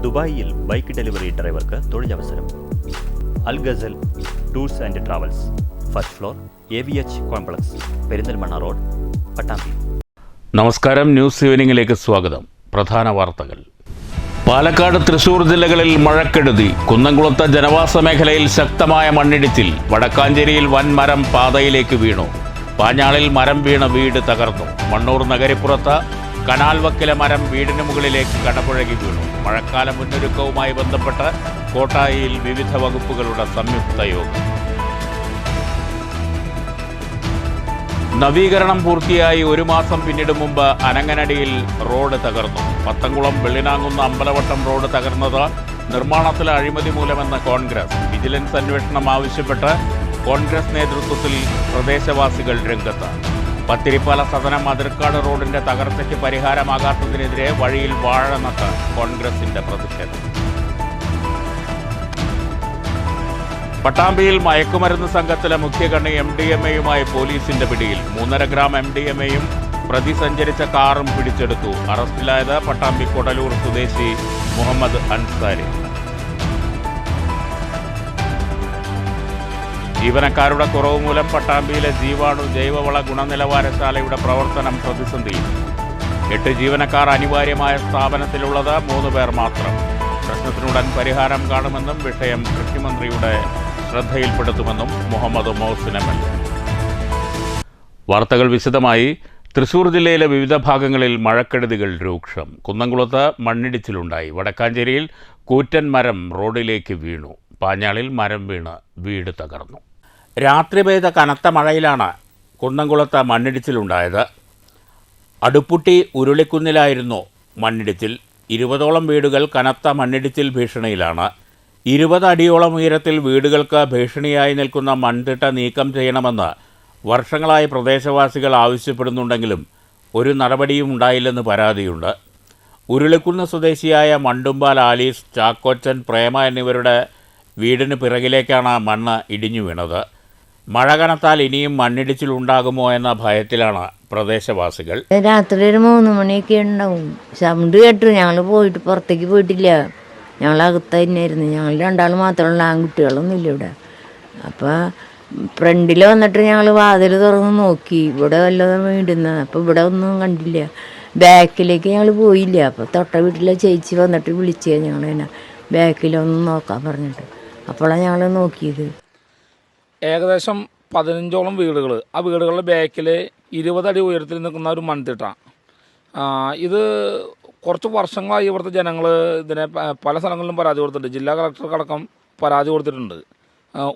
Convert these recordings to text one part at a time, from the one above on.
ദുബായിൽ bike delivery ഡ്രൈവർക്ക് തൊഴിലവസരം. Al Ghazal tours and travels, first floor, AVH complex, Perinthalmanna road, Pattambi. നമസ്കാരം, ന്യൂസ് ഈവനിങ്ങിലേക്ക് സ്വാഗതം. പ്രധാന വാർത്തകൾ. പാലക്കാട്, തൃശൂർ ജില്ലകളിൽ മഴക്കെടുതി. കുന്നംകുളത്ത് ജനവാസ മേഖലയിൽ ശക്തമായ മണ്ണിടിച്ചിൽ. വടക്കാഞ്ചേരിയിൽ വൻ മരം പാതയിലേക്ക് വീണു. പാഞ്ഞാളിൽ മരം വീണ വീട് തകർന്നു. മണ്ണൂർ നഗരിപ്പുറത്ത് കനാൽ വക്കിലെ മരം വീടിന് മുകളിലേക്ക് കടപുഴകി വീണു. മഴക്കാല മുന്നൊരുക്കവുമായി ബന്ധപ്പെട്ട് കോട്ടായിയിൽ വിവിധ വകുപ്പുകളുടെ സംയുക്ത യോഗം. നവീകരണം പൂർത്തിയായി 1 മാസം പിന്നിടും മുമ്പ് അനങ്ങനടിയിൽ റോഡ് തകർന്നു. പത്തംകുളം വെള്ളിനാങ്കുന്ന് അമ്പലവട്ടം റോഡ് തകർന്നത് നിർമ്മാണത്തിലെ അഴിമതി മൂലമെന്ന് കോൺഗ്രസ്. വിജിലൻസ് അന്വേഷണം ആവശ്യപ്പെട്ട് കോൺഗ്രസ് നേതൃത്വത്തിൽ പ്രദേശവാസികൾ രംഗത്ത്. പത്തിരിപ്പാല സദനം അതിർക്കാട് റോഡിന്റെ തകർച്ചയ്ക്ക് പരിഹാരമാകാത്തതിനെതിരെ വഴിയിൽ വാഴ നട്ട് കോൺഗ്രസിന്റെ പ്രതിഷേധം. പട്ടാമ്പിയിൽ മയക്കുമരുന്ന് സംഘത്തിലെ മുഖ്യകണ്ണി MDMA-യുമായി പോലീസിന്റെ പിടിയിൽ. 3.5 ഗ്രാം MDMA-യും പ്രതി സഞ്ചരിച്ച കാറും പിടിച്ചെടുത്തു. അറസ്റ്റിലായത് പട്ടാമ്പി കൊടലൂർ സ്വദേശി മുഹമ്മദ് അൻസാരി. ജീവനക്കാരുടെ കുറവ് മൂലം പട്ടാമ്പിയിലെ ജീവാണു ജൈവവള ഗുണനിലവാരശാലയുടെ പ്രവർത്തനം പ്രതിസന്ധിയിൽ. 8 ജീവനക്കാർ അനിവാര്യമായ സ്ഥാപനത്തിലുള്ളത് 3 പേർ മാത്രം. പ്രശ്നത്തിനുടൻ പരിഹാരം കാണുമെന്നും വിഷയം കൃഷിമന്ത്രിയുടെ ശ്രദ്ധയിൽപ്പെടുത്തുമെന്നും മുഹമ്മദ് മൗസിൻ MLA. വാർത്തകൾ വിശദമായി. തൃശൂർ ജില്ലയിലെ വിവിധ ഭാഗങ്ങളിൽ മഴക്കെടുതികൾ രൂക്ഷം. കുന്നംകുളത്ത് മണ്ണിടിച്ചിലുണ്ടായി. വടക്കാഞ്ചേരിയിൽ കൂറ്റൻ മരം റോഡിലേക്ക് വീണു. പാഞ്ഞാളിൽ മരം വീണ് വീട് തകർന്നു. രാത്രി പെയ്ത കനത്ത മഴയിലാണ് കുന്നംകുളത്ത് മണ്ണിടിച്ചിലുണ്ടായത്. അടുപ്പുട്ടി ഉരുളിക്കുന്നിലായിരുന്നു മണ്ണിടിച്ചിൽ. 20ഓളം വീടുകൾ കനത്ത മണ്ണിടിച്ചിൽ ഭീഷണിയിലാണ്. 20 അടിയോളം ഉയരത്തിൽ വീടുകൾക്ക് ഭീഷണിയായി നിൽക്കുന്ന മൺതിട്ട നീക്കം ചെയ്യണമെന്ന് വർഷങ്ങളായി പ്രദേശവാസികൾ ആവശ്യപ്പെടുന്നുണ്ടെങ്കിലും ഒരു നടപടിയും ഉണ്ടായില്ലെന്ന് പരാതിയുണ്ട്. ഉരുളിക്കുന്ന് സ്വദേശിയായ മണ്ടുമ്പാൽ ആലീസ്, ചാക്കോച്ചൻ, പ്രേമ എന്നിവരുടെ വീടിന് പിറകിലേക്കാണ് മണ്ണ് ഇടിഞ്ഞു വീണത്. മഴ കനത്താൽ ഇനിയും മണ്ണിടിച്ചിലുണ്ടാകുമോ എന്ന ഭയത്തിലാണ് പ്രദേശവാസികൾ. രാത്രി ഒരു 3 മണിയൊക്കെ ഉണ്ടാവും. സൗണ്ട് കേട്ടു. ഞങ്ങൾ പുറത്തേക്ക് പോയിട്ടില്ല. ഞങ്ങൾ അകത്ത് തന്നെയായിരുന്നു. ഞങ്ങൾ 2 മാത്രമുള്ള ആൺകുട്ടികളൊന്നുമില്ല ഇവിടെ. അപ്പോൾ ഫ്രണ്ടിൽ വന്നിട്ട് ഞങ്ങൾ വാതിൽ തുറന്ന് നോക്കി. ഇവിടെ വല്ലതും വീടുന്നത്. അപ്പോൾ ഇവിടെ ഒന്നും കണ്ടില്ല. ബാക്കിലേക്ക് ഞങ്ങൾ പോയില്ല. അപ്പോൾ തൊട്ട വീട്ടിലെ ചേച്ചി വന്നിട്ട് വിളിച്ചേ ഞങ്ങൾ തന്നെ ബാക്കിലൊന്നും നോക്കാൻ പറഞ്ഞിട്ട്. അപ്പോഴാണ് ഞങ്ങൾ നോക്കിയത്. ഏകദേശം 15ഓളം വീടുകൾ. ആ വീടുകളുടെ ബാക്കിൽ 20 അടി ഉയരത്തിൽ നിൽക്കുന്ന ഒരു മൺതിട്ട. ഇത് കുറച്ച് വർഷങ്ങളായി ഇവിടുത്തെ ജനങ്ങൾ ഇതിനെ പല സ്ഥലങ്ങളിലും പരാതി കൊടുത്തിട്ടുണ്ട്. ജില്ലാ കളക്ടർക്കടക്കം പരാതി കൊടുത്തിട്ടുണ്ട്.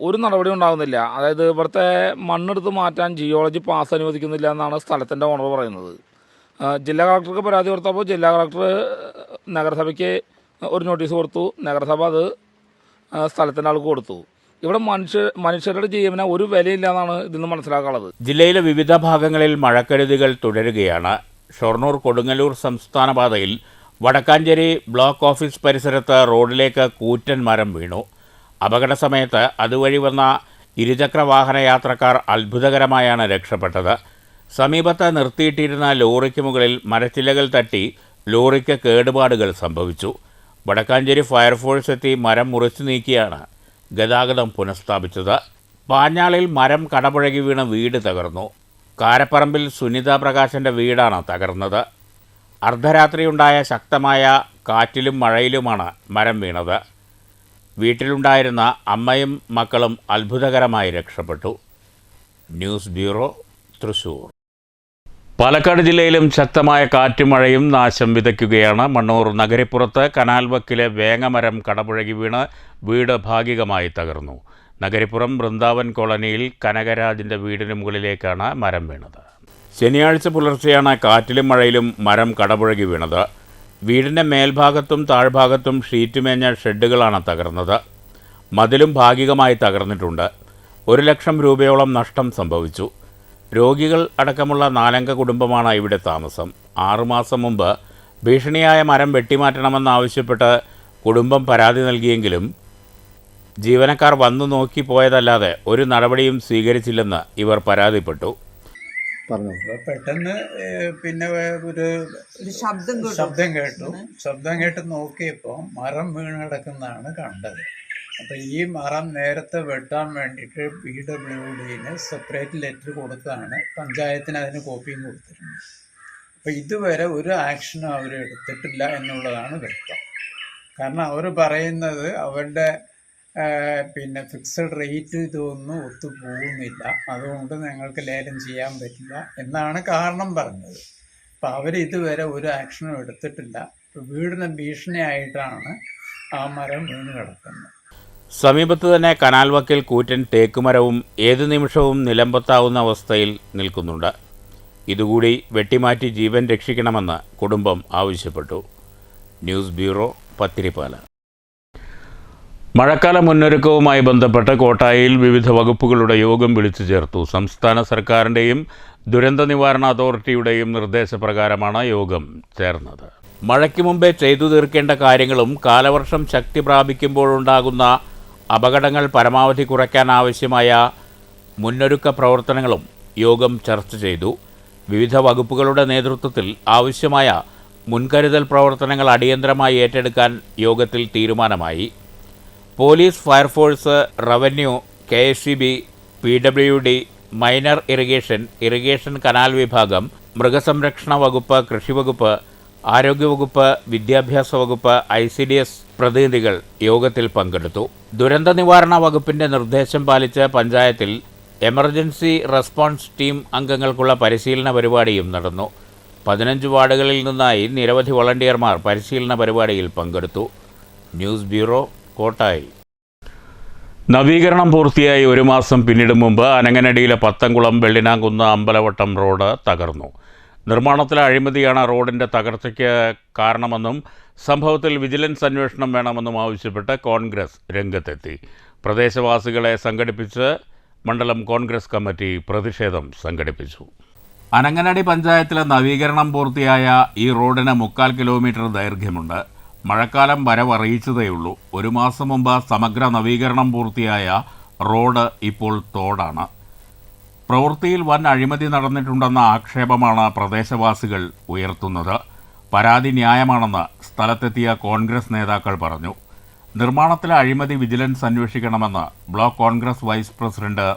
ഒരു നടപടി ഉണ്ടാകുന്നില്ല. അതായത് ഇവിടുത്തെ മണ്ണെടുത്ത് മാറ്റാൻ ജിയോളജി പാസ് അനുവദിക്കുന്നില്ല എന്നാണ് സ്ഥലത്തിൻ്റെ ഓണർ പറയുന്നത്. ജില്ലാ കളക്ടർക്ക് പരാതി കൊടുത്തപ്പോൾ ജില്ലാ കളക്ടർ നഗരസഭയ്ക്ക് ഒരു നോട്ടീസ് കൊടുത്തു. നഗരസഭ അത് സ്ഥലത്തിൻ്റെ ആൾക്ക് കൊടുത്തു. ഇവിടെ മനുഷ്യരുടെ ജീവന് ഒരു വിലയില്ല എന്നാണ് ഇതിൽ നിന്ന് മനസ്സിലാക്കാനുള്ളത്. ജില്ലയിലെ വിവിധ ഭാഗങ്ങളിൽ മഴക്കെടുതികൾ തുടരുകയാണ്. ഷൊർണൂർ കൊടുങ്ങല്ലൂർ സംസ്ഥാന പാതയിൽ വടക്കാഞ്ചേരി ബ്ലോക്ക് ഓഫീസ് പരിസരത്ത് റോഡിലേക്ക് കൂറ്റൻ മരം വീണു. അപകട സമയത്ത് അതുവഴി വന്ന ഇരുചക്ര വാഹന യാത്രക്കാർ അത്ഭുതകരമായാണ് രക്ഷപ്പെട്ടത്. സമീപത്ത് നിർത്തിയിട്ടിരുന്ന ലോറിക്ക് മുകളിൽ മരച്ചില്ലകൾ തട്ടി ലോറിക്ക് കേടുപാടുകൾ സംഭവിച്ചു. വടക്കാഞ്ചേരി ഫയർഫോഴ്സ് എത്തി മരം മുറിച്ചു നീക്കിയാണ് ഗതാഗതം പുനഃസ്ഥാപിച്ചത്. പാഞ്ഞാളിൽ മരം കടപുഴകി വീണ് വീട് തകർന്നു. കാരപ്പറമ്പിൽ സുനിത പ്രകാശൻ്റെ വീടാണ് തകർന്നത്. അർദ്ധരാത്രിയുണ്ടായ ശക്തമായ കാറ്റിലും മഴയിലുമാണ് മരം വീണത്. വീട്ടിലുണ്ടായിരുന്ന അമ്മയും മക്കളും അത്ഭുതകരമായി രക്ഷപ്പെട്ടു. News bureau, Thrissur. പാലക്കാട് ജില്ലയിലും ശക്തമായ കാറ്റും മഴയും നാശം വിതയ്ക്കുകയാണ്. മണ്ണൂർ നഗരിപ്പുറത്ത് കനാൽ വക്കിലെ വേങ്ങമരം കടപുഴകി വീണ് വീട് ഭാഗികമായി തകർന്നു. നഗരിപ്പുറം വൃന്ദാവൻ കോളനിയിൽ കനകരാജിൻ്റെ വീടിന് മുകളിലേക്കാണ് മരം വീണത്. ശനിയാഴ്ച പുലർച്ചെയാണ് കാറ്റിലും മഴയിലും മരം കടപുഴകി വീണത്. വീടിൻ്റെ മേൽഭാഗത്തും താഴ്ഭാഗത്തും ഷീറ്റ് മേഞ്ഞ ഷെഡുകളാണ് തകർന്നത്. മതിലും ഭാഗികമായി തകർന്നിട്ടുണ്ട്. 1 ലക്ഷം രൂപയോളം നഷ്ടം സംഭവിച്ചു. രോഗികൾ അടക്കമുള്ള 4 കുടുംബമാണ് ഇവിടെ താമസം. 6 മാസം മുമ്പ് ഭീഷണിയായ മരം വെട്ടിമാറ്റണമെന്നാവശ്യപ്പെട്ട് കുടുംബം പരാതി നൽകിയെങ്കിലും ജീവനക്കാർ വന്നു നോക്കി പോയതല്ലാതെ ഒരു നടപടിയും സ്വീകരിച്ചില്ലെന്ന് ഇവർ പരാതിപ്പെട്ടു. പറഞ്ഞു. അപ്പോൾ പെട്ടെന്ന് പിന്നെ ഒരു ശബ്ദം കേട്ട് നോക്കിയപ്പോൾ മരം വീണ് കിടക്കുന്നതാണ് കണ്ടത്. അപ്പോൾ ഈ മരം നേരത്തെ വെട്ടാൻ വേണ്ടിയിട്ട് PWDന് സെപ്പറേറ്റ് ലെറ്റർ കൊടുത്താണ്, പഞ്ചായത്തിന് അതിന് കോപ്പിയും കൊടുത്തിട്ടുണ്ട്. അപ്പോൾ ഇതുവരെ ഒരു ആക്ഷനും അവർ എടുത്തിട്ടില്ല എന്നുള്ളതാണ് വ്യക്തം. കാരണം അവർ പറയുന്നത് അവരുടെ പിന്നെ ഫിക്സഡ് റേറ്റ് ഇതൊന്നും ഒത്തുപോകുന്നില്ല, അതുകൊണ്ട് ഞങ്ങൾക്ക് ലേലം ചെയ്യാൻ പറ്റില്ല എന്നാണ് കാരണം പറഞ്ഞത്. അപ്പം അവർ ഇതുവരെ ഒരു ആക്ഷനും എടുത്തിട്ടില്ല. വീടിന് ഭീഷണിയായിട്ടാണ് ആ മരം വീണ് കിടക്കുന്നത്. സമീപത്ത് തന്നെ കനാൽ വക്കിൽ കൂറ്റൻ തേക്കുമരവും ഏതു നിമിഷവും നിലമ്പത്താവുന്ന അവസ്ഥയിൽ നിൽക്കുന്നുണ്ട്. ഇതുകൂടി വെട്ടിമാറ്റി ജീവൻ രക്ഷിക്കണമെന്ന് കുടുംബം ആവശ്യപ്പെട്ടു. News bureau, Pathirippala. മഴക്കാല മുന്നൊരുക്കവുമായി ബന്ധപ്പെട്ട് കോട്ടായിൽ വിവിധ വകുപ്പുകളുടെ യോഗം വിളിച്ചു ചേർത്തു. സംസ്ഥാന സർക്കാരിൻ്റെയും ദുരന്ത നിവാരണ അതോറിറ്റിയുടെയും നിർദ്ദേശപ്രകാരമാണ് യോഗം ചേർന്നത്. മഴയ്ക്ക് മുമ്പേ ചെയ്തു തീർക്കേണ്ട കാര്യങ്ങളും കാലവർഷം ശക്തി പ്രാപിക്കുമ്പോഴുണ്ടാകുന്ന അപകടങ്ങൾ പരമാവധി കുറയ്ക്കാനാവശ്യമായ മുന്നൊരുക്ക പ്രവർത്തനങ്ങളും യോഗം ചർച്ച ചെയ്തു. വിവിധ വകുപ്പുകളുടെ നേതൃത്വത്തിൽ ആവശ്യമായ മുൻകരുതൽ പ്രവർത്തനങ്ങൾ അടിയന്തരമായി ഏറ്റെടുക്കാൻ യോഗത്തിൽ തീരുമാനമായി. Police, fire force, revenue, KSEB, PWD, minor irrigation canal വിഭാഗം, മൃഗസംരക്ഷണ വകുപ്പ്, കൃഷിവകുപ്പ്, ആരോഗ്യവകുപ്പ്, വിദ്യാഭ്യാസ വകുപ്പ്, ICDS പ്രതിനിധികൾ യോഗത്തിൽ പങ്കെടുത്തു. ദുരന്ത നിവാരണ വകുപ്പിന്റെ നിർദ്ദേശം പാലിച്ച് പഞ്ചായത്തിൽ എമർജൻസി റെസ്പോൺസ് ടീം അംഗങ്ങൾക്കുള്ള പരിശീലന പരിപാടിയും നടന്നു. 15 വാർഡുകളിൽ നിന്നായി നിരവധി വളണ്ടിയർമാർ പരിശീലന പരിപാടിയിൽ പങ്കെടുത്തു. News bureau, Kottayi. നവീകരണം പൂർത്തിയായി 1 മാസം പിന്നിടും മുമ്പ് അനങ്ങനടിയിലെ പത്തംകുളം വെള്ളിനാങ്കുന്ന് അമ്പലവട്ടം റോഡ് തകർന്നു. നിർമ്മാണത്തിലെ അഴിമതിയാണ് റോഡിൻ്റെ തകർച്ചയ്ക്ക് കാരണമെന്നും സംഭവത്തിൽ വിജിലൻസ് അന്വേഷണം വേണമെന്നും ആവശ്യപ്പെട്ട് കോൺഗ്രസ് രംഗത്തെത്തി. പ്രദേശവാസികളെ സംഘടിപ്പിച്ച് മണ്ഡലം കോൺഗ്രസ് കമ്മിറ്റി പ്രതിഷേധം സംഘടിപ്പിച്ചു. അനങ്ങനടി പഞ്ചായത്തിലെ നവീകരണം പൂർത്തിയായ ഈ റോഡിന് 3/4 കിലോമീറ്റർ ദൈർഘ്യമുണ്ട്. മഴക്കാലം വരവറിയിച്ചതേയുള്ളൂ. 1 മാസം മുമ്പ് സമഗ്ര നവീകരണം പൂർത്തിയായ റോഡ് ഇപ്പോൾ തോടാണ്. പ്രവൃത്തിയിൽ വൻ അഴിമതി നടന്നിട്ടുണ്ടെന്ന ആക്ഷേപമാണ് പ്രദേശവാസികൾ ഉയർത്തുന്നത്. പരാതി ന്യായമാണെന്ന് സ്ഥലത്തെത്തിയ കോൺഗ്രസ് നേതാക്കൾ പറഞ്ഞു. നിർമ്മാണത്തിലെ അഴിമതി വിജിലൻസ് അന്വേഷിക്കണമെന്ന് block Congress vice president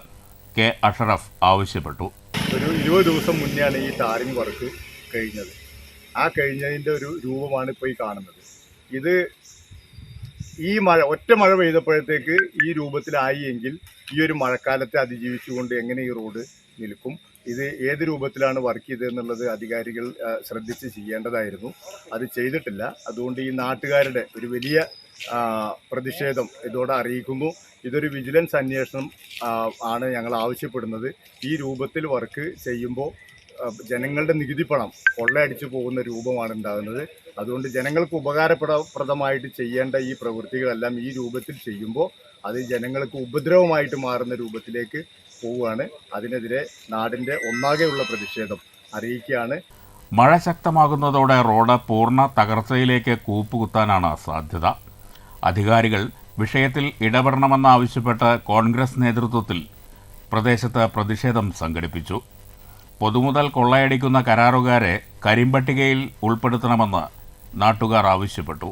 K. Ashraf ആവശ്യപ്പെട്ടു. ഒരു 20 ദിവസം മുന്നെയാണ് ഈ ടാറിംഗ് വർക്ക് കഴിഞ്ഞത്. ആ കഴിഞ്ഞതിൻ്റെ ഒരു രൂപമാണ് ഇപ്പോൾ ഈ കാണുന്നത്. ഇത് ഈ ഒറ്റ മഴ പെയ്തപ്പോഴത്തേക്ക് ഈ രൂപത്തിലായി എങ്കിൽ ഈ ഒരു മഴക്കാലത്തെ അതിജീവിച്ചുകൊണ്ട് എങ്ങനെ ഈ റോഡ് നിൽക്കും? ഇത് ഏത് രൂപത്തിലാണ് വർക്ക് ചെയ്തതെന്നുള്ളത് അധികാരികൾ ശ്രദ്ധിച്ച് ചെയ്യേണ്ടതായിരുന്നു. അത് ചെയ്തിട്ടില്ല. അതുകൊണ്ട് ഈ നാട്ടുകാരുടെ ഒരു വലിയ പ്രതിഷേധം ഇതോടെ അറിയിക്കുന്നു. ഇതൊരു വിജിലൻസ് അന്വേഷണം ആണ് ഞങ്ങൾ ആവശ്യപ്പെടുന്നത്. ഈ രൂപത്തിൽ വർക്ക് ചെയ്യുമ്പോൾ ജനങ്ങളുടെ നികുതി പണം കൊള്ളയടിച്ചു പോകുന്ന രൂപമാണ് ഉണ്ടാകുന്നത്. അതുകൊണ്ട് ജനങ്ങൾക്ക് ഉപകാരപ്രദമായിട്ട് ചെയ്യേണ്ട ഈ പ്രവൃത്തികളെല്ലാം ഈ രൂപത്തിൽ ചെയ്യുമ്പോൾ അത് ജനങ്ങൾക്ക് ഉപദ്രവമായിട്ട് മാറുന്ന രൂപത്തിലേക്ക് പോവുകയാണ്. അതിനെതിരെ നാടിൻ്റെ ഒന്നാകെയുള്ള പ്രതിഷേധം അറിയിക്കുകയാണ്. മഴ ശക്തമാകുന്നതോടെ റോഡ് പൂർണ്ണ തകർച്ചയിലേക്ക് കൂപ്പുകുത്താനാണ് സാധ്യത. അധികാരികൾ വിഷയത്തിൽ ഇടപെടണമെന്നാവശ്യപ്പെട്ട് കോൺഗ്രസ് നേതൃത്വത്തിൽ പ്രദേശത്ത് പ്രതിഷേധം സംഘടിപ്പിച്ചു. പൊതുമുതൽ കൊള്ളയടിക്കുന്ന കരാറുകാരെ കരിമ്പട്ടികയിൽ ഉൾപ്പെടുത്തണമെന്ന് നാട്ടുകാർ ആവശ്യപ്പെട്ടു.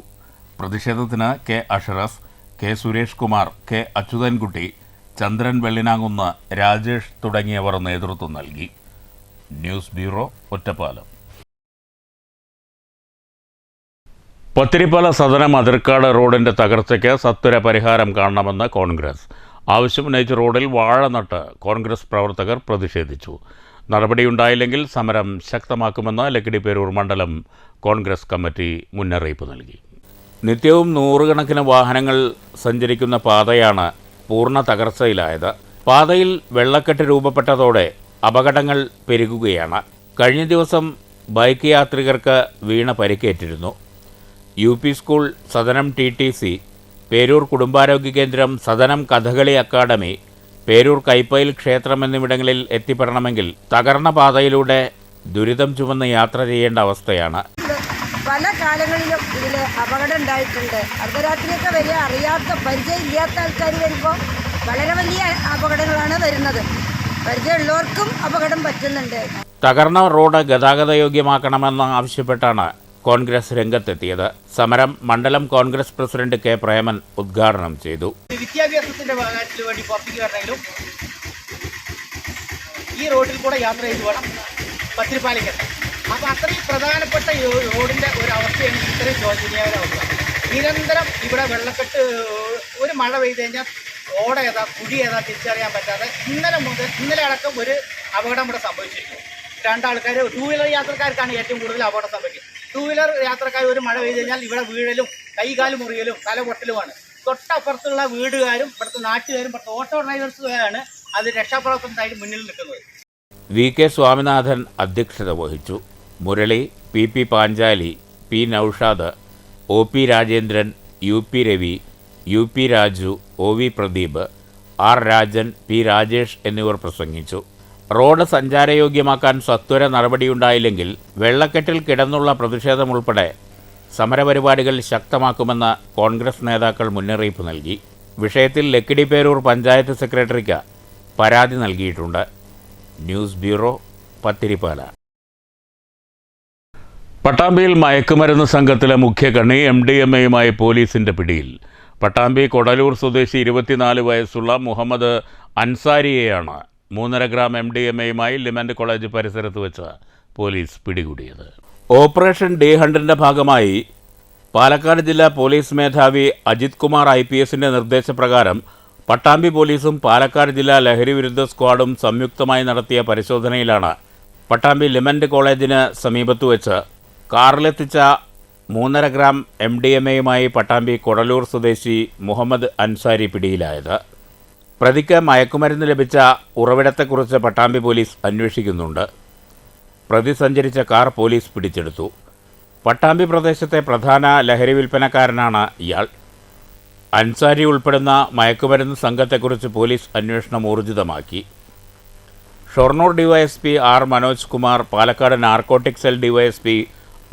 പ്രതിഷേധത്തിന് K. Ashraf, K. Suresh Kumar, K. Achyuthankutty, ചന്ദ്രൻ വെള്ളിനാങ്കുന്ന്, രാജേഷ് തുടങ്ങിയവർ നേതൃത്വം നൽകി. News bureau, Ottapalam. പത്തിരിപ്പാല സദനം അതിർക്കാട് റോഡിൻ്റെ തകർച്ചയ്ക്ക് സത്വര പരിഹാരം കാണണമെന്ന് കോൺഗ്രസ് ആവശ്യമുന്നയിച്ച റോഡിൽ വാഴ നട്ട് കോൺഗ്രസ് പ്രവർത്തകർ പ്രതിഷേധിച്ചു. നടപടിയുണ്ടായില്ലെങ്കിൽ സമരം ശക്തമാക്കുമെന്ന് ലക്കിടിപ്പേരൂർ മണ്ഡലം കോൺഗ്രസ് കമ്മിറ്റി മുന്നറിയിപ്പ് നൽകി. നിത്യവും 100 കണക്കിന് വാഹനങ്ങൾ സഞ്ചരിക്കുന്ന പാതയാണ് പൂർണ്ണ തകർച്ചയിലായത്. പാതയിൽ വെള്ളക്കെട്ട് രൂപപ്പെട്ടതോടെ അപകടങ്ങൾ പെരുകുകയാണ്. കഴിഞ്ഞ ദിവസം ബൈക്ക് യാത്രികർക്ക് വീണ പരിക്കേറ്റിരുന്നു. UP സ്കൂൾ, സദനം TTC, പേരൂർ കുടുംബാരോഗ്യ കേന്ദ്രം, സദനം കഥകളി അക്കാദമി, പേരൂർ കൈപ്പയിൽ ക്ഷേത്രം എന്നിവിടങ്ങളിൽ എത്തിപ്പെടണമെങ്കിൽ തകർന്ന പാതയിലൂടെ ദുരിതം ചുമന്ന് യാത്ര ചെയ്യേണ്ട അവസ്ഥയാണ്. പല കാലങ്ങളിലും ഇതിൽ അപകടം ഉണ്ടായിട്ടുണ്ട്. അർദ്ധരാത്രിയൊക്കെ വരെ അറിയാത്ത പരിചയമില്ലാത്ത ആൾക്കാർ വരുമ്പോൾ വളരെ വലിയ അപകടങ്ങളാണ് വരുന്നത്. പരിചയമുള്ളവർക്കും അപകടം പറ്റുന്നുണ്ട്. തകർന്ന റോഡ് ഗതാഗതയോഗ്യമാക്കണമെന്ന് ആവശ്യപ്പെട്ടാണ് കോൺഗ്രസ് രംഗത്തെത്തിയത്. സമരം മണ്ഡലം കോൺഗ്രസ് പ്രസിഡന്റ് കെ പ്രേമൻ ഉദ്ഘാടനം ചെയ്തു. വിദ്യാഭ്യാസത്തിന്റെ കാര്യത്തിന് വേണ്ടി പുറത്തേക്ക് വരണമെങ്കിലും ഈ റോഡിൽ കൂടെ യാത്ര ചെയ്ത് വേണം പത്തിരിപ്പാലിക്കാൻ. അപ്പോൾ അത്രയും പ്രധാനപ്പെട്ട റോഡിൻ്റെ ഒരു അവസ്ഥയാണ് ഇത്രയും ശോചനീയ അവസ്ഥ. നിരന്തരം ഇവിടെ വെള്ളക്കെട്ട്, ഒരു മഴ പെയ്ത് കഴിഞ്ഞാൽ ഓട ഏതാ കുഴി ഏതാ തിരിച്ചറിയാൻ പറ്റാതെ ഇന്നലെ അടക്കം ഒരു അപകടം ഇവിടെ സംഭവിച്ചിരിക്കുന്നു. രണ്ടാൾക്കാർ, 2 വീലർ യാത്രക്കാർക്കാണ് ഏറ്റവും കൂടുതൽ അപകടം സംഭവിക്കുന്നത്. 2 വീലർ യാത്രക്കാർ ഒരു മഴ പെയ്ത് കഴിഞ്ഞാൽ ഇവിടെ വീഴലും കൈകാല് മുറിയലും തലപൊട്ടലുമാണ്. തൊട്ടപ്പുറത്തുള്ള വീടുകാരും ഇവിടുത്തെ നാട്ടുകാരും ഇവിടുത്തെ ഓട്ടോ ഡ്രൈവേഴ്സുകാരാണ് അത് രക്ഷാപ്രവർത്തനത്തിനായിട്ട് മുന്നിൽ നിൽക്കുന്നത്. വി കെ സ്വാമിനാഥൻ അധ്യക്ഷത വഹിച്ചു. Murali, P P Panchali, P Noushad, O P Rajendran, U P Ravi, U P Raju, O V Pradeep, R Rajan, P Rajesh എന്നിവർ പ്രസംഗിച്ചു. റോഡ് സഞ്ചാരയോഗ്യമാക്കാൻ സത്വര നടപടിയുണ്ടായില്ലെങ്കിൽ വെള്ളക്കെട്ടിൽ കിടന്നുള്ള പ്രതിഷേധമുൾപ്പെടെ സമരപരിപാടികൾ ശക്തമാക്കുമെന്ന് കോൺഗ്രസ് നേതാക്കൾ മുന്നറിയിപ്പ് നൽകി. വിഷയത്തിൽ ലക്കിടിപ്പേരൂർ പഞ്ചായത്ത് സെക്രട്ടറിക്ക് പരാതി നൽകിയിട്ടുണ്ട്. News bureau, Pathiripala. പട്ടാമ്പിയിൽ മയക്കുമരുന്ന് സംഘത്തിലെ മുഖ്യകണ്ണി MDMAയുമായി പോലീസിൻ്റെ പിടിയിൽ. പട്ടാമ്പി കൊടലൂർ സ്വദേശി 24 വയസ്സുള്ള മുഹമ്മദ് അൻസാരിയെയാണ് 3.5 ഗ്രാം MDMAയുമായി ലിമൻ്റ് കോളേജ് പരിസരത്ത് വെച്ച് പോലീസ് പിടികൂടിയത്. ഓപ്പറേഷൻ ഡേ ഹണ്ടിൻ്റെ ഭാഗമായി പാലക്കാട് ജില്ലാ പോലീസ് മേധാവി അജിത് കുമാർ IPSൻ്റെ നിർദ്ദേശപ്രകാരം പട്ടാമ്പി പോലീസും പാലക്കാട് ജില്ലാ ലഹരി വിരുദ്ധ സ്ക്വാഡും സംയുക്തമായി നടത്തിയ പരിശോധനയിലാണ് പട്ടാമ്പി ലിമൻ്റ് കോളേജിന് സമീപത്ത് വെച്ച് കാറിലെത്തിച്ച 3.5 ഗ്രാം MDMAയുമായി പട്ടാമ്പി കൊടലൂർ സ്വദേശി മുഹമ്മദ് അൻസാരി പിടിയിലായത്. പ്രതിക്ക് മയക്കുമരുന്ന് ലഭിച്ച ഉറവിടത്തെക്കുറിച്ച് പട്ടാമ്പി പോലീസ് അന്വേഷിക്കുന്നുണ്ട്. പ്രതി സഞ്ചരിച്ച കാർ പോലീസ് പിടിച്ചെടുത്തു. പട്ടാമ്പി പ്രദേശത്തെ പ്രധാന ലഹരി വിൽപ്പനക്കാരനാണ് ഇയാൾ. അൻസാരി ഉൾപ്പെടുന്ന മയക്കുമരുന്ന് സംഘത്തെക്കുറിച്ച് പോലീസ് അന്വേഷണം ഊർജിതമാക്കി. Shoranur DYSP R Manoj Kumar, Palakkad narcotic cell DYSP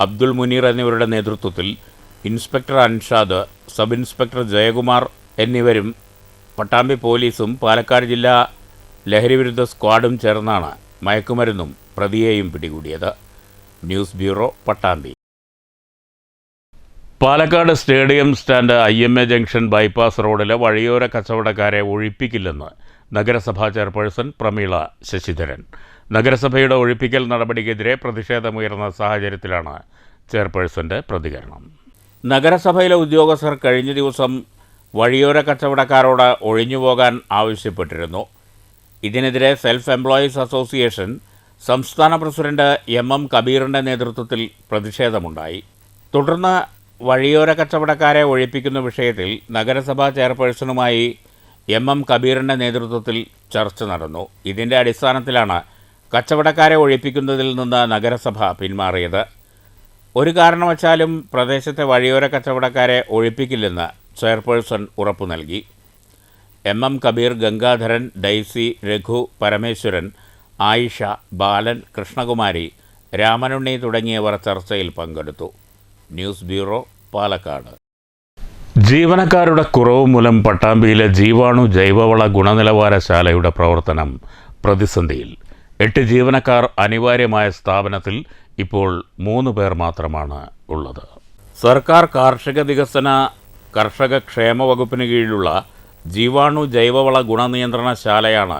Abdul Muneer എന്നിവരുടെ നേതൃത്വത്തിൽ inspector Anshad, sub inspector Jayakumar എന്നിവരും പട്ടാമ്പി പോലീസും പാലക്കാട് ജില്ലാ ലഹരിവിരുദ്ധ സ്ക്വാഡും ചേർന്നാണ് മയക്കുമരുന്നും പ്രതിയെയും പിടികൂടിയത്. News bureau, Pattambi. Palakkad stadium stand IMA junction bypass റോഡിലെ വഴിയോര കച്ചവടക്കാരെ ഒഴിപ്പിക്കില്ലെന്ന് നഗരസഭാ ചെയർപേഴ്സൺ പ്രമീള ശശിധരൻ. നഗരസഭയുടെ ഒഴിപ്പിക്കൽ നടപടിക്കെതിരെ പ്രതിഷേധമുയർന്ന സാഹചര്യത്തിലാണ് ചെയർപേഴ്സൻ്റെ പ്രതികരണം. നഗരസഭയിലെ ഉദ്യോഗസ്ഥർ കഴിഞ്ഞ ദിവസം വഴിയോര കച്ചവടക്കാരോട് ഒഴിഞ്ഞുപോകാൻ ആവശ്യപ്പെട്ടിരുന്നു. ഇതിനെതിരെ സെൽഫ് എംപ്ലോയീസ് അസോസിയേഷൻ സംസ്ഥാന പ്രസിഡന്റ് MM കബീറിൻ്റെ നേതൃത്വത്തിൽ പ്രതിഷേധമുണ്ടായി. തുടർന്ന് വഴിയോര കച്ചവടക്കാരെ ഒഴിപ്പിക്കുന്ന വിഷയത്തിൽ നഗരസഭാ ചെയർപേഴ്സണുമായി MM കബീറിൻ്റെ നേതൃത്വത്തിൽ ചർച്ച നടന്നു. ഇതിൻ്റെ അടിസ്ഥാനത്തിലാണ് കച്ചവടക്കാരെ ഒഴിപ്പിക്കുന്നതിൽ നിന്ന് നഗരസഭ പിന്മാറിയത്. ഒരു കാരണവശാലും പ്രദേശത്തെ വഴിയോര കച്ചവടക്കാരെ ഒഴിപ്പിക്കില്ലെന്ന് ചെയർപേഴ്സൺ ഉറപ്പു നൽകി. MM കബീർ, ഗംഗാധരൻ, ഡൈസി, രഘു, പരമേശ്വരൻ, ആയിഷ, ബാലൻ, കൃഷ്ണകുമാരി, രാമനുണ്ണി തുടങ്ങിയവർ ചർച്ചയിൽ പങ്കെടുത്തു. News bureau, Palakkad. ജീവനക്കാരുടെ കുറവ് മൂലം പട്ടാമ്പിയിലെ ജീവാണു ജൈവവള ഗുണനിലവാരശാലയുടെ പ്രവർത്തനം പ്രതിസന്ധിയിൽ. 8 ജീവനക്കാർ അനിവാര്യമായ സ്ഥാപനത്തിൽ ഇപ്പോൾ 3 പേർ മാത്രമാണ് ഉള്ളത്. സർക്കാർ കാർഷിക വികസന കർഷക ക്ഷേമ വകുപ്പിന് കീഴിലുള്ള ജീവാണു ജൈവവള ഗുണനിയന്ത്രണശാലയാണ്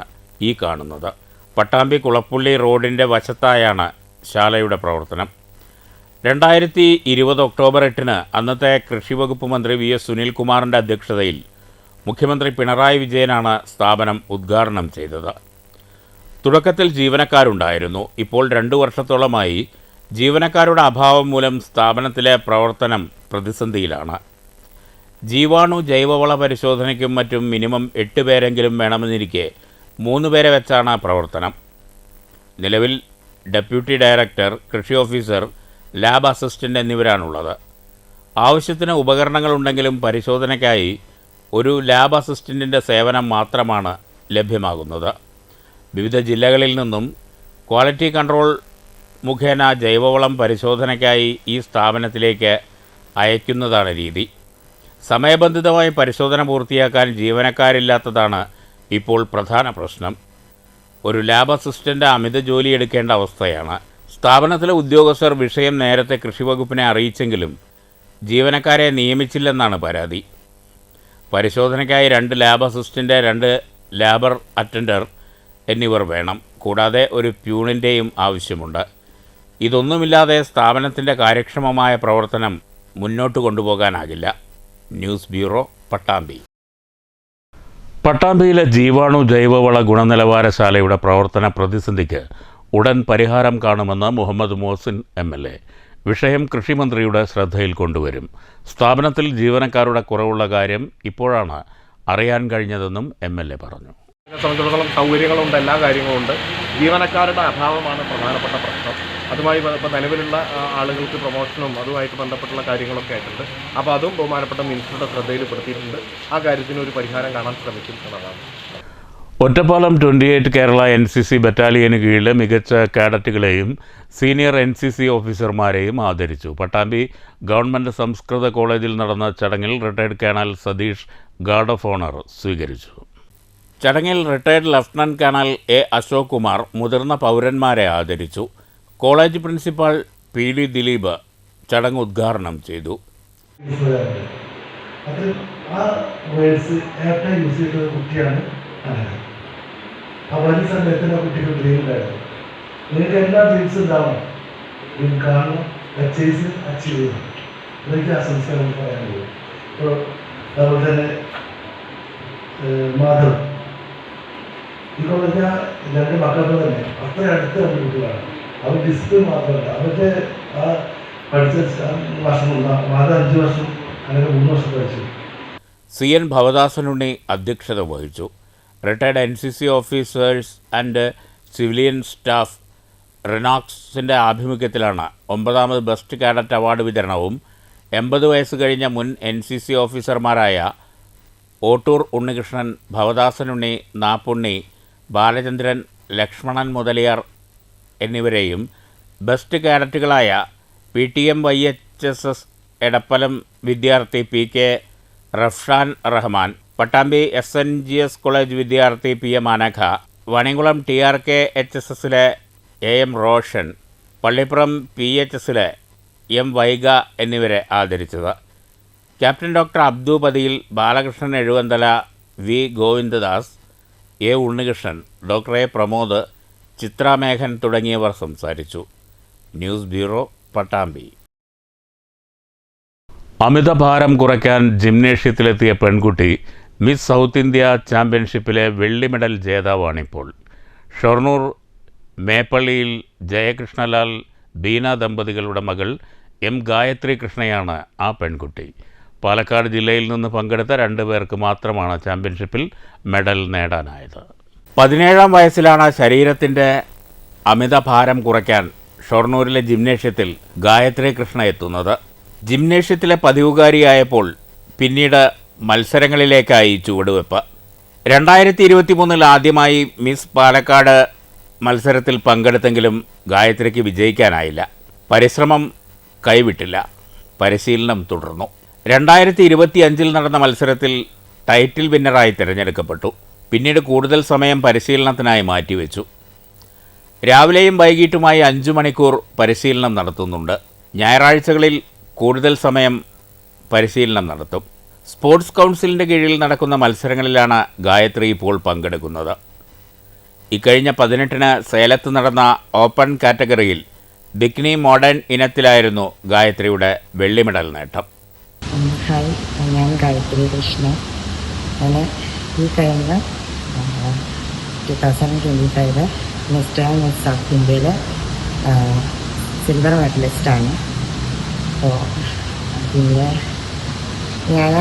ഈ കാണുന്നത്. പട്ടാമ്പി കുളപ്പുള്ളി റോഡിൻ്റെ വശത്തായാണ് ശാലയുടെ പ്രവർത്തനം. 2020 ഒക്ടോബർ 8 അന്നത്തെ കൃഷിവകുപ്പ് മന്ത്രി VS സുനിൽകുമാറിൻ്റെ അധ്യക്ഷതയിൽ മുഖ്യമന്ത്രി പിണറായി വിജയനാണ് സ്ഥാപനം ഉദ്ഘാടനം ചെയ്തത്. തുടക്കത്തിൽ ജീവനക്കാരുണ്ടായിരുന്നു. ഇപ്പോൾ 2 വർഷത്തോളമായി ജീവനക്കാരുടെ അഭാവം മൂലം സ്ഥാപനത്തിലെ പ്രവർത്തനം പ്രതിസന്ധിയിലാണ്. ജീവാണു ജൈവവള പരിശോധനയ്ക്കും മറ്റും മിനിമം 8 പേരെങ്കിലും വേണമെന്നിരിക്കെ 3 പേരെ വെച്ചാണ് പ്രവർത്തനം. നിലവിൽ ഡെപ്യൂട്ടി ഡയറക്ടർ, കൃഷി ഓഫീസർ, ലാബ് അസിസ്റ്റൻ്റ് എന്നിവരാണുള്ളത്. ആവശ്യത്തിന് ഉപകരണങ്ങളുണ്ടെങ്കിലും പരിശോധനയ്ക്കായി ഒരു ലാബ് അസിസ്റ്റൻറ്റിൻ്റെ സേവനം മാത്രമാണ് ലഭ്യമാകുന്നത്. വിവിധ ജില്ലകളിൽ നിന്നും ക്വാളിറ്റി കൺട്രോൾ മുഖേന ജൈവവളം പരിശോധനയ്ക്കായി ഈ സ്ഥാപനത്തിലേക്ക് അയക്കുന്നതാണ് രീതി. സമയബന്ധിതമായി പരിശോധന പൂർത്തിയാക്കാൻ ജീവനക്കാരില്ലാത്തതാണ് ഇപ്പോൾ പ്രധാന പ്രശ്നം. ഒരു ലാബ് അസിസ്റ്റൻ്റ് അമിത ജോലി എടുക്കേണ്ട അവസ്ഥയാണ്. സ്ഥാപനത്തിലെ ഉദ്യോഗസ്ഥർ വിഷയം നേരത്തെ കൃഷിവകുപ്പിനെ അറിയിച്ചെങ്കിലും ജീവനക്കാരെ നിയമിച്ചില്ലെന്നാണ് പരാതി. പരിശോധനയ്ക്കായി 2 ലാബ് അസിസ്റ്റൻ്റ്, 2 ലാബർ അറ്റൻഡർ എന്നിവർ വേണം. കൂടാതെ ഒരു പ്യൂണിൻ്റെയും ആവശ്യമുണ്ട്. ഇതൊന്നുമില്ലാതെ സ്ഥാപനത്തിൻ്റെ കാര്യക്ഷമമായ പ്രവർത്തനം മുന്നോട്ട് കൊണ്ടുപോകാനാകില്ല. News bureau, Pattambi. പട്ടാമ്പിയിലെ ജീവാണു ജൈവവള ഗുണനിലവാരശാലയുടെ പ്രവർത്തന പ്രതിസന്ധിക്ക് ഉടൻ പരിഹാരം കാണുമെന്ന് മുഹമ്മദ് മോഹസിൻ MLA. വിഷയം കൃഷിമന്ത്രിയുടെ ശ്രദ്ധയിൽ കൊണ്ടുവരും. സ്ഥാപനത്തിൽ ജീവനക്കാരുടെ കുറവുള്ള കാര്യം ഇപ്പോഴാണ് അറിയാൻ കഴിഞ്ഞതെന്നും MLA പറഞ്ഞു. സംബന്ധിച്ചിടത്തോളം സൗകര്യങ്ങളുണ്ട്, എല്ലാ കാര്യങ്ങളുമുണ്ട്. ജീവനക്കാരുടെ അഭാവമാണ് പ്രധാനപ്പെട്ട പ്രശ്നം. അതുമായി ഇപ്പോൾ നിലവിലുള്ള ആളുകൾക്ക് പ്രൊമോഷനും അതുമായിട്ട് ബന്ധപ്പെട്ടുള്ള കാര്യങ്ങളൊക്കെ ആയിട്ടുണ്ട്. അപ്പോൾ അതും ബഹുമാനപ്പെട്ട മിനിസ്റ്ററുടെ ശ്രദ്ധയിൽപ്പെടുത്തിയിട്ടുണ്ട്. ആ കാര്യത്തിന് ഒരു പരിഹാരം കാണാൻ ശ്രമിക്കും എന്നതാണ്. ഒറ്റപ്പാലം 28 കേരള NCC ബറ്റാലിയന് കീഴിലെ മികച്ച കാഡറ്റുകളെയും സീനിയർ NCC ഓഫീസർമാരെയും ആദരിച്ചു. പട്ടാമ്പി ഗവൺമെൻറ് സംസ്കൃത കോളേജിൽ നടന്ന ചടങ്ങിൽ retired colonel Satheesh guard of honour സ്വീകരിച്ചു. ചടങ്ങിൽ retired lieutenant colonel A. Ashok Kumar മുതിർന്ന പൗരന്മാരെ ആദരിച്ചു. കോളേജ് പ്രിൻസിപ്പാൾ PD ദിലീപ് ചടങ്ങ് ഉദ്ഘാടനം ചെയ്തു. അപ്പോൾ ഈ സമയത്ത് ആ കുട്ടികൾ ഡ്രീമുണ്ടായിരുന്നു. നിങ്ങൾക്ക് എല്ലാ ഡ്രീംസും ഉണ്ടാവണം, ഡ്രീം കാണണം, പർച്ചേസ് അച്ചീവ് ചെയ്യണം. അതൊക്കെ ആ സംസ്കാരം പറയാൻ പോകും. ഇപ്പോൾ അതുപോലെ തന്നെ മാധവ് ഇപ്പോൾ പറഞ്ഞാൽ 2 മക്കളുടെ തന്നെ അത്ര അടുത്ത 2 കുട്ടികളാണ്. അവർ ഡിസിപ്ലിൻ മാത്രമല്ല, അവരുടെ ആ പഠിച്ച വർഷം മാധവ് 5 വർഷം അങ്ങനെ 3 വർഷം പഠിച്ചു. CN ഭവദാസനുണ്ണി അധ്യക്ഷത വഹിച്ചു. Retired NCC officers and civilian staff റിനോക്സിൻ്റെ ആഭിമുഖ്യത്തിലാണ് 9ാമത് ബെസ്റ്റ് കാഡറ്റ് അവാർഡ് വിതരണവും 80 വയസ്സ് കഴിഞ്ഞ മുൻ NCC ഓഫീസർമാരായ ഓട്ടൂർ ഉണ്ണികൃഷ്ണൻ, ഭവദാസനുണ്ണി, നാപ്പുണ്ണി, ബാലചന്ദ്രൻ, ലക്ഷ്മണൻ മുതലിയാർ എന്നിവരെയും ബെസ്റ്റ് കാഡറ്റുകളായ PTM YHSS എടപ്പലം വിദ്യാർത്ഥി PK Rafshan Rahman, Pattambi SNGS college വിദ്യാർത്ഥി PM അനഘ, വണികുളം TRK HSSലെ AM റോഷൻ, പള്ളിപ്പുറം PHSലെ M വൈഗ എന്നിവരെ ആദരിച്ചത്. Captain doctor Abdu Pathiyil, Balakrishnan Ezhuvanthala, V Govindadas, A Unnikrishnan, doctor A Pramod, Chithrameghan തുടങ്ങിയവർ സംസാരിച്ചു. News bureau, Pattambi. അമിതഭാരം കുറയ്ക്കാൻ ജിംനേഷ്യത്തിലെത്തിയ പെൺകുട്ടി മിസ് സൗത്ത് ഇന്ത്യ ചാമ്പ്യൻഷിപ്പിലെ വെള്ളി മെഡൽ ജേതാവാണിപ്പോൾ. ഷൊർണൂർ മേപ്പള്ളിയിൽ ജയകൃഷ്ണലാൽ ബീന ദമ്പതികളുടെ മകൾ M ഗായത്രി കൃഷ്ണയാണ് ആ പെൺകുട്ടി. പാലക്കാട് ജില്ലയിൽ നിന്ന് പങ്കെടുത്ത 2 പേർക്ക് മാത്രമാണ് ചാമ്പ്യൻഷിപ്പിൽ മെഡൽ നേടാനായത്. 17ാം വയസ്സിലാണ് ശരീരത്തിൻ്റെ അമിതഭാരം കുറയ്ക്കാൻ ഷൊർണൂരിലെ ജിംനേഷ്യത്തിൽ ഗായത്രി കൃഷ്ണ എത്തുന്നത്. ജിംനേഷ്യത്തിലെ പതിവുകാരിയായപ്പോൾ പിന്നീട് മത്സരങ്ങളിലേക്കായി ചുവടുവെപ്പ്. 2023 ആദ്യമായി മിസ് പാലക്കാട് മത്സരത്തിൽ പങ്കെടുത്തെങ്കിലും ഗായത്രിക്ക് വിജയിക്കാനായില്ല. പരിശ്രമം കൈവിട്ടില്ല, പരിശീലനം തുടർന്നു. 2025 നടന്ന മത്സരത്തിൽ ടൈറ്റിൽ വിന്നറായി തിരഞ്ഞെടുക്കപ്പെട്ടു. പിന്നീട് കൂടുതൽ സമയം പരിശീലനത്തിനായി മാറ്റിവെച്ചു. രാവിലെയും വൈകിട്ടുമായി 5 മണിക്കൂർ പരിശീലനം നടത്തുന്നുണ്ട്. ഞായറാഴ്ചകളിൽ കൂടുതൽ സമയം പരിശീലനം നടത്തും. സ്പോർട്സ് കൗൺസിലിൻ്റെ കീഴിൽ നടക്കുന്ന മത്സരങ്ങളിലാണ് ഗായത്രി ഇപ്പോൾ പങ്കെടുക്കുന്നത്. ഇക്കഴിഞ്ഞ 18-ന് സേലത്ത് നടന്ന ഓപ്പൺ കാറ്റഗറിയിൽ ബിക്കിനി മോഡേൺ ഇനത്തിലായിരുന്നു ഗായത്രിയുടെ വെള്ളി മെഡൽ നേട്ടം. ഹായ്, ഞാൻ ഗായത്രി കൃഷ്ണ. ഞാൻ ഈ കഴിഞ്ഞ 2025 മിസ് സൗത്ത് ഇന്ത്യയിലെ സിൽവർ മെഡലിസ്റ്റാണ്. അപ്പോൾ പിന്നെ ഞാൻ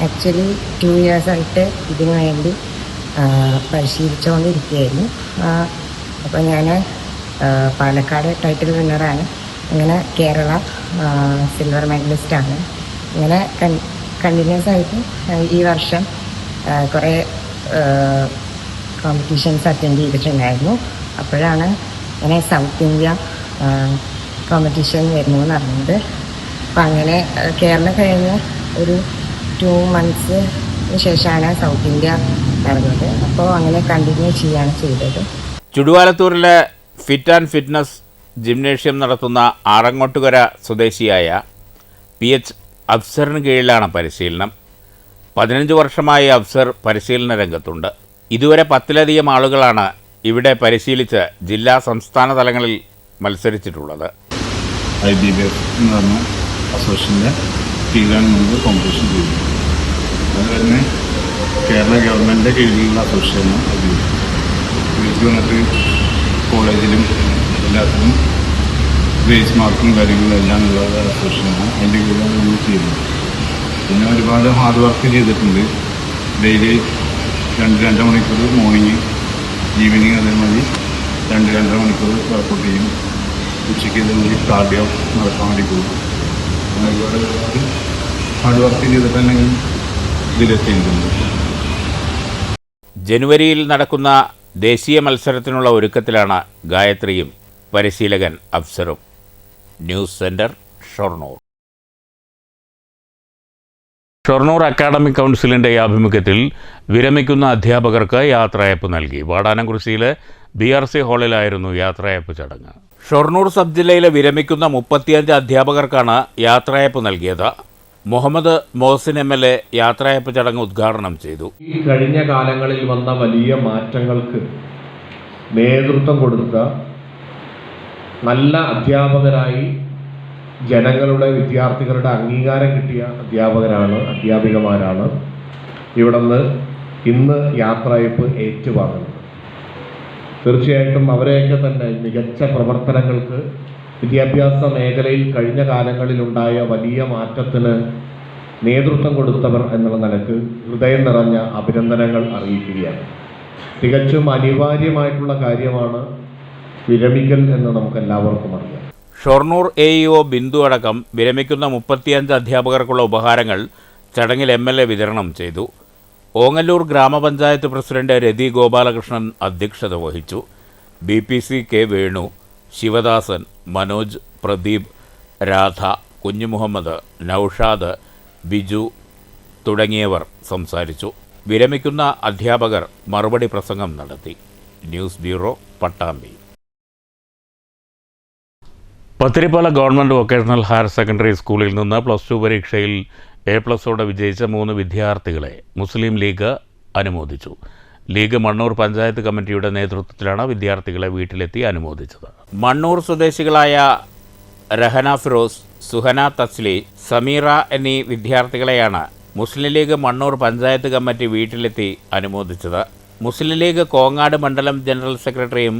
ആക്ച്വലി 2 ഇയേഴ്സായിട്ട് ഇതിനു വേണ്ടി പരിശീലിച്ചുകൊണ്ടിരിക്കുകയായിരുന്നു. അപ്പോൾ ഞാൻ പാലക്കാട് ടൈറ്റിൽ വിന്നറാണ്. അങ്ങനെ കേരള സിൽവർ മെഡലിസ്റ്റാണ്. ഇങ്ങനെ കണ്ടിന്യൂസ് ആയിട്ട് ഈ വർഷം കുറേ കോമ്പറ്റീഷൻസ് അറ്റൻഡ് ചെയ്തിട്ടുണ്ടായിരുന്നു. അപ്പോഴാണ് ഇങ്ങനെ സൗത്ത് ഇന്ത്യ കോമ്പറ്റീഷൻ വരുന്നു എന്ന് അറിഞ്ഞത്. അപ്പം അങ്ങനെ കേരളം കഴിഞ്ഞ് ഒരു 2 മന്ത്സിന് ശേഷമാണ് സൗത്ത് ഇന്ത്യ നടന്നത്. അപ്പോൾ അങ്ങനെ കണ്ടിന്യൂ ചെയ്യാണ് ചെയ്തത്. ചുടുവാലത്തൂരിലെ ഫിറ്റ് ആൻഡ് ഫിറ്റ്നസ് ജിംനേഷ്യം നടത്തുന്ന ആറങ്ങോട്ടുകര സ്വദേശിയായ PH അഫ്സറിന് കീഴിലാണ് പരിശീലനം. 15 വർഷമായി അഫ്സർ പരിശീലന രംഗത്തുണ്ട്. ഇതുവരെ 10-ലധികം ആളുകളാണ് ഇവിടെ പരിശീലിച്ച് ജില്ലാ സംസ്ഥാന തലങ്ങളിൽ മത്സരിച്ചിട്ടുള്ളത്. IBBF എന്ന് പറഞ്ഞ അസോസിയേഷൻ്റെ കീഴിലാണ് നമുക്ക് കോമ്പറ്റീഷൻ ചെയ്യുന്നത്. അത് തന്നെ കേരള ഗവൺമെൻറ്റിൻ്റെ കീഴിലുള്ള അസോസിയേഷനാണ് IBBF. ഇതിലേക്ക് വന്നിട്ട് കോളേജിലും എല്ലാത്തിനും ഗ്രേസ് മാർക്കും കാര്യങ്ങളും എല്ലാം ഉള്ള അസോസിയേഷനാണ്. അതിൻ്റെ കീഴിലാണ് നമ്മൾ ചെയ്യുന്നത്. പിന്നെ ഒരുപാട് ഹാർഡ് വർക്ക് ചെയ്തിട്ടുണ്ട്. ഡെയിലി 2-2.5 മണിക്കൂർ മോർണിംഗ്, ഈവനിങ് അതേമാതിരി 2-2.5 മണിക്കൂർ വർക്കൗട്ട് ചെയ്യും. ഉച്ചയ്ക്ക് ഇതേമാതിരി കാർഡിയോ നടക്കാൻ വേണ്ടി പോകും. അങ്ങനെ ഒരുപാട് ഹാർഡ് വർക്ക് ചെയ്തിട്ട് തന്നെ ഇതിലെത്തിയിട്ടുണ്ട്. ജനുവരിയിൽ നടക്കുന്ന ദേശീയ മത്സരത്തിനുള്ള ഒരുക്കത്തിലാണ് ഗായത്രിയും പരിശീലകൻ അഫ്സറും. News centre, Shoranur. Shoranur academic കൗൺസിലിൻ്റെ ആഭിമുഖ്യത്തിൽ വിരമിക്കുന്ന അധ്യാപകർക്ക് യാത്രയയപ്പ് നൽകി. വാടാനംകുറിശ്ശിയിലെ BRC ഹാളിലായിരുന്നു യാത്രയയപ്പ് ചടങ്ങ്. ഷൊർണൂർ സബ് ജില്ലയിലെ വിരമിക്കുന്ന 35 അധ്യാപകർക്കാണ് യാത്രയയപ്പ് നൽകിയത്. മുഹമ്മദ് മോഹസിൻ MLA യാത്രയയപ്പ് ചടങ്ങ് ഉദ്ഘാടനം ചെയ്തു. ഈ കഴിഞ്ഞ കാലങ്ങളിൽ വന്ന വലിയ മാറ്റങ്ങൾക്ക് നേതൃത്വം കൊടുത്ത നല്ല അധ്യാപകരായി ജനങ്ങളുടെ വിദ്യാർത്ഥികളുടെ അംഗീകാരം കിട്ടിയ അധ്യാപികമാരാണ് ഇവിടെ നിന്ന് ഇന്ന് യാത്രയയപ്പ് ഏറ്റുവാങ്ങുന്നത്. തീർച്ചയായിട്ടും അവരെയൊക്കെ തന്നെ മികച്ച പ്രവർത്തനങ്ങൾക്ക് വിദ്യാഭ്യാസ മേഖലയിൽ കഴിഞ്ഞ കാലങ്ങളിലുണ്ടായ വലിയ മാറ്റത്തിന് നേതൃത്വം കൊടുത്തവർ എന്നുള്ള നിലക്ക് ഹൃദയം നിറഞ്ഞ അഭിനന്ദനങ്ങൾ അറിയിക്കുകയാണ്. തികച്ചും അനിവാര്യമായിട്ടുള്ള കാര്യമാണ് വിരമിക്കൽ എന്ന് നമുക്കെല്ലാവർക്കും അറിയാം. ഷൊർണൂർ AEO ബിന്ദു അടക്കം വിരമിക്കുന്ന 35 അധ്യാപകർക്കുള്ള ഉപഹാരങ്ങൾ ചടങ്ങിൽ MLA വിതരണം ചെയ്തു. ഓങ്ങല്ലൂർ ഗ്രാമപഞ്ചായത്ത് പ്രസിഡന്റ് രതി ഗോപാലകൃഷ്ണൻ അധ്യക്ഷത വഹിച്ചു. BPC K വേണു, ശിവദാസൻ, മനോജ്, പ്രദീപ്, രാധ, കുഞ്ഞുമുഹമ്മദ്, നൌഷാദ്, ബിജു തുടങ്ങിയവർ സംസാരിച്ചു. വിരമിക്കുന്ന അധ്യാപകർ മറുപടി പ്രസംഗം നടത്തി. News bureau, Pattambi. Pathirippala government vocational higher secondary സ്കൂളിൽ നിന്ന് +2 പരീക്ഷയിൽ A+ഓടെ വിജയിച്ച 3 വിദ്യാർത്ഥികളെ മുസ്ലിം ലീഗ് അനുമോദിച്ചു. ലീഗ് മണ്ണൂർ പഞ്ചായത്ത് കമ്മിറ്റിയുടെ നേതൃത്വത്തിലാണ് വിദ്യാർത്ഥികളെ വീട്ടിലെത്തി അനുമോദിച്ചത്. മണ്ണൂർ സ്വദേശികളായ രഹന ഫിറോസ്, സുഹന തസ്ലി, സമീറ എന്നീ വിദ്യാർത്ഥികളെയാണ് മുസ്ലിം ലീഗ് മണ്ണൂർ പഞ്ചായത്ത് കമ്മിറ്റി വീട്ടിലെത്തി അനുമോദിച്ചത്. മുസ്ലിം ലീഗ് കോങ്ങാട് മണ്ഡലം ജനറൽ സെക്രട്ടറിയും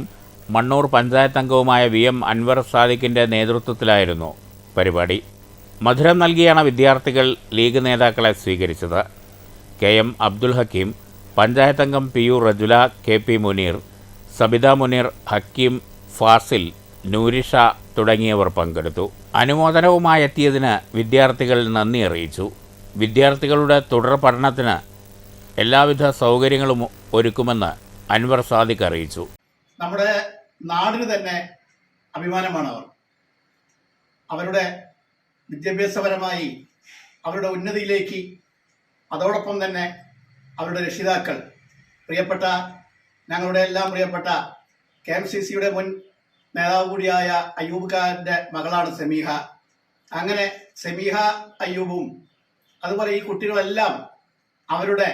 മണ്ണൂർ പഞ്ചായത്ത് അംഗവുമായ VM അൻവർ സാദിഖിൻ്റെ നേതൃത്വത്തിലായിരുന്നു പരിപാടി. മധുരം നൽകിയാണ് വിദ്യാർത്ഥികൾ ലീഗ് നേതാക്കളെ സ്വീകരിച്ചത്. KM അബ്ദുൽ ഹക്കീം, പഞ്ചായത്ത് അംഗം PU റജുല, KP മുനീർ, സബിത മുനീർ, ഹക്കീം, ഫാസിൽ, നൂരിഷ തുടങ്ങിയവർ പങ്കെടുത്തു. അനുമോദനവുമായി എത്തിയതിന് വിദ്യാർത്ഥികൾ നന്ദി അറിയിച്ചു. വിദ്യാർത്ഥികളുടെ തുടർ പഠനത്തിന് എല്ലാവിധ സൗകര്യങ്ങളും ഒരുക്കുമെന്ന് അൻവർ സാദിഖ് അറിയിച്ചു. നമ്മുടെ നാടിന് തന്നെ അഭിമാനമാണ് അവരുടെ വിദ്യാഭ്യാസപരമായി അവരുടെ ഉന്നതിയിലേക്ക്. അതോടൊപ്പം തന്നെ അവരുടെ രക്ഷിതാക്കൾ, പ്രിയപ്പെട്ട ഞങ്ങളുടെ എല്ലാം പ്രിയപ്പെട്ട KMCCയുടെ മുൻ നേതാവ് കൂടിയായ അയ്യൂബ് ഖാന്റെ മകളാണ് സമീഹ. അങ്ങനെ സമീഹ, അയ്യൂബും അതുപോലെ ഈ കുട്ടികളെല്ലാം അവരുടെ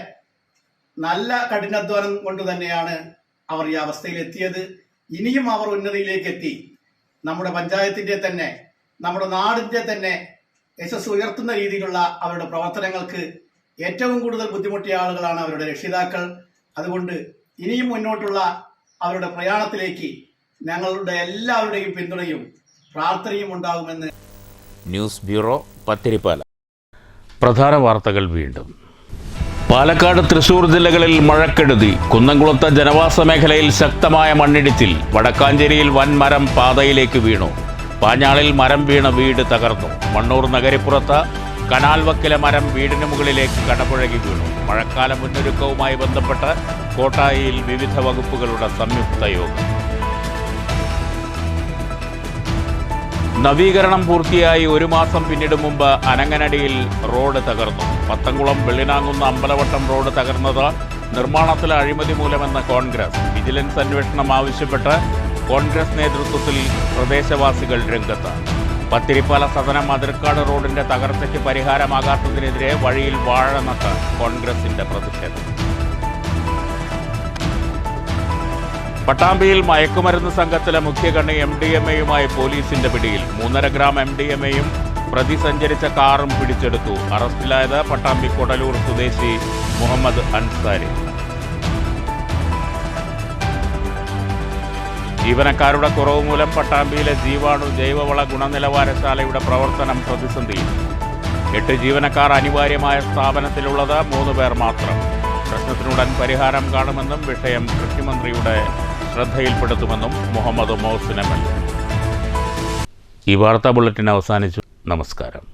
നല്ല കഠിനാധ്വാനം കൊണ്ട് തന്നെയാണ് അവർ ഈ അവസ്ഥയിലെത്തിയത്. ഇനിയും അവർ ഉന്നതിയിലേക്ക് എത്തി നമ്മുടെ പഞ്ചായത്തിൻ്റെ തന്നെ നമ്മുടെ നാടിൻ്റെ തന്നെ യശസ് ഉയർത്തുന്ന രീതിയിലുള്ള അവരുടെ പ്രവർത്തനങ്ങൾക്ക് ഏറ്റവും കൂടുതൽ ബുദ്ധിമുട്ടിയ ആളുകളാണ് അവരുടെ രക്ഷിതാക്കൾ. അതുകൊണ്ട് ഇനിയും മുന്നോട്ടുള്ള അവരുടെ പ്രയാണത്തിലേക്ക് ഞങ്ങളുടെ എല്ലാവരുടെയും പിന്തുണയും പ്രാർത്ഥനയും ഉണ്ടാകുമെന്ന്. News bureau, Pathirippala. പ്രധാന വാർത്തകൾ വീണ്ടും. പാലക്കാട്, തൃശൂർ ജില്ലകളിൽ മഴക്കെടുതി. കുന്നംകുളത്ത് ജനവാസ മേഖലയിൽ ശക്തമായ മണ്ണിടിച്ചിൽ. വടക്കാഞ്ചേരിയിൽ വൻ മരം പാതയിലേക്ക് വീണു. പാഞ്ഞാളിൽ മരം വീണ് വീട് തകർന്നു. മണ്ണൂർ നഗരിപ്പുറത്ത് കനാൽ വക്കിലെ മരം വീടിന് മുകളിലേക്ക് കടപുഴകി വീണു. മഴക്കാല മുന്നൊരുക്കവുമായി ബന്ധപ്പെട്ട് കോട്ടായിയിൽ വിവിധ വകുപ്പുകളുടെ സംയുക്ത യോഗം. നവീകരണം പൂർത്തിയായി 1 മാസം പിന്നിടും മുമ്പ് അനങ്ങനടിയിൽ റോഡ് തകർന്നു. പത്തംകുളം വെള്ളിനാങ്കുന്ന് അമ്പലവട്ടം റോഡ് തകർന്നത് നിർമ്മാണത്തിലെ അഴിമതി മൂലമെന്ന കോൺഗ്രസ്. വിജിലൻസ് അന്വേഷണം ആവശ്യപ്പെട്ട് കോൺഗ്രസ് നേതൃത്വത്തിൽ പ്രദേശവാസികൾ രംഗത്ത്. പത്തിരിപ്പാല സദനം അതിർക്കാട് റോഡിന്റെ തകർച്ചയ്ക്ക് പരിഹാരമാകാത്തതിനെതിരെ വഴിയിൽ വാഴ നട്ട് കോൺഗ്രസിന്റെ പ്രതിഷേധം. പട്ടാമ്പിയിൽ മയക്കുമരുന്ന് സംഘത്തിലെ മുഖ്യകണ്ണി MDMAയുമായി പോലീസിന്റെ പിടിയിൽ. 3.5 ഗ്രാം MDMAയും പ്രതി സഞ്ചരിച്ച കാറും പിടിച്ചെടുത്തു. അറസ്റ്റിലായത് പട്ടാമ്പി കൊടലൂർ സ്വദേശി മുഹമ്മദ് അൻസാരി. ജീവനക്കാരുടെ കുറവ് മൂലം പട്ടാമ്പിയിലെ ജീവാണു ജൈവവള ഗുണനിലവാരശാലയുടെ പ്രവർത്തനം പ്രതിസന്ധിയിൽ. 8 ജീവനക്കാർ അനിവാര്യമായ സ്ഥാപനത്തിലുള്ളത് 3 പേർ മാത്രം. പ്രശ്നത്തിനുടൻ പരിഹാരം കാണുമെന്നും വിഷയം കൃഷിമന്ത്രിയുടെ ശ്രദ്ധയിൽപ്പെടുത്തുമെന്നും മുഹമ്മദ് മൗസിൻ MLA. ഈ വാർത്താ ബുള്ളറ്റിൻ അവസാനിച്ചു. നമസ്കാരം.